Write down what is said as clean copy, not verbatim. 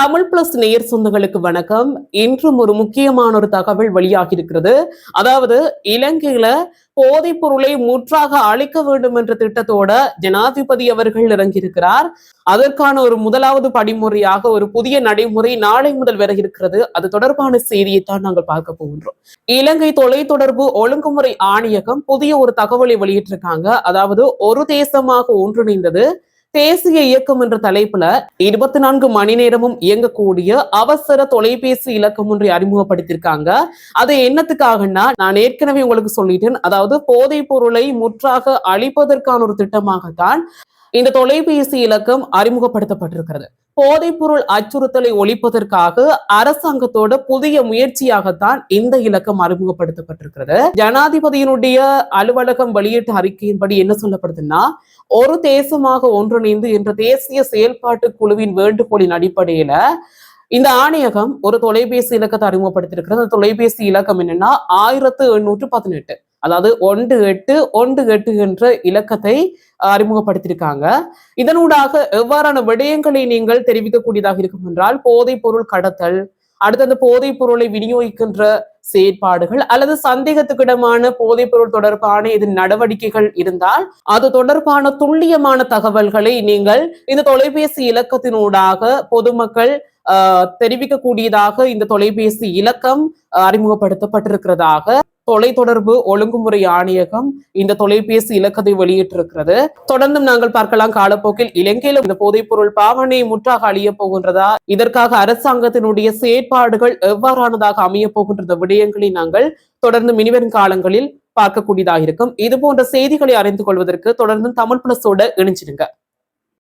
Tamil plus நேயர் சொந்தங்களுக்கு வணக்கம். இன்றும் ஒரு முக்கியமான ஒரு தகவல் வெளியாகி இருக்கிறது. அதாவது இலங்கையில போதைப் பொருளை முற்றாக அழிக்க வேண்டும் என்ற திட்டத்தோட ஜனாதிபதி அவர்கள் இறங்கியிருக்கிறார். அதற்கான ஒரு முதலாவது படிமுறையாக ஒரு புதிய நடைமுறை நாளை முதல் வர இருக்கிறது. அது தொடர்பான செய்தியைத்தான் நாங்கள் பார்க்க போகின்றோம். இலங்கை தொலைத்தொடர்பு ஒழுங்குமுறை ஆணையகம் புதிய ஒரு தகவலை வெளியிட்டிருக்காங்க. அதாவது ஒரு தேசமாக ஒன்றிணைந்தது தேசிய இயக்கம் என்ற தலைப்புல 24 மணி நேரமும் இயங்கக்கூடிய அவசர தொலைபேசி இலக்கம் ஒன்றை அறிமுகப்படுத்தியிருக்காங்க. அது என்னத்துக்காகன்னா, நான் ஏற்கனவே உங்களுக்கு சொல்லிட்டேன். அதாவது போதைப் பொருளை முற்றாக அழிப்பதற்கான ஒரு திட்டமாகத்தான் இந்த தொலைபேசி இலக்கம் அறிமுகப்படுத்தப்பட்டிருக்கிறது. போதைப் பொருள் அச்சுறுத்தலை ஒழிப்பதற்காக அரசாங்கத்தோட புதிய முயற்சியாகத்தான் இந்த இலக்கம் அறிமுகப்படுத்தப்பட்டிருக்கிறது. ஜனாதிபதியினுடைய அலுவலகம் வெளியிட்ட அறிக்கையின்படி என்ன சொல்லப்படுதுன்னா, ஒரு தேசமாக ஒன்றிணைந்து என்ற தேசிய செயல்பாட்டு குழுவின் வேண்டுகோளின் அடிப்படையில இந்த ஆணையகம் ஒரு தொலைபேசி இலக்கத்தை அறிமுகப்படுத்தியிருக்கிறது. அந்த தொலைபேசி இலக்கம் என்னன்னா 1818, அதாவது 1818 என்ற இலக்கத்தை அறிமுகப்படுத்தியிருக்காங்க. இதனூடாக எவ்வாறான விடயங்களை நீங்கள் தெரிவிக்கக்கூடியதாக இருக்கும் என்றால், போதைப் பொருள் கடத்தல், அடுத்து அந்த போதைப் பொருளை விநியோகிக்கின்ற செயற்பாடுகள் அல்லது சந்தேகத்துக்கிடமான போதைப் பொருள் தொடர்பான இது நடவடிக்கைகள் இருந்தால் அது தொடர்பான துல்லியமான தகவல்களை நீங்கள் இந்த தொலைபேசி இலக்கத்தினூடாக பொதுமக்கள் தெரிவிக்கக்கூடியதாக இந்த தொலைபேசி இலக்கம் அறிமுகப்படுத்தப்பட்டிருக்கிறதாக தொலைத்தொடர்பு ஒழுங்குமுறை ஆணையகம் இந்த தொலைபேசி இலக்கத்தை வெளியிட்டிருக்கிறது. தொடர்ந்தும் நாங்கள் பார்க்கலாம், காலப்போக்கில் இலங்கையில இந்த போதைப் பொருள் பாவனை முற்றாக அழிய போகின்றதா, இதற்காக அரசாங்கத்தினுடைய செயற்பாடுகள் எவ்வாறானதாக அமைய போகின்ற விடயங்களை நாங்கள் தொடர்ந்து இனிவரும் காலங்களில் பார்க்கக்கூடியதாக இருக்கும். இது போன்ற செய்திகளை அறிந்து கொள்வதற்கு தொடர்ந்து தமிழ் பிளஸோட இணைஞ்சிடுங்க.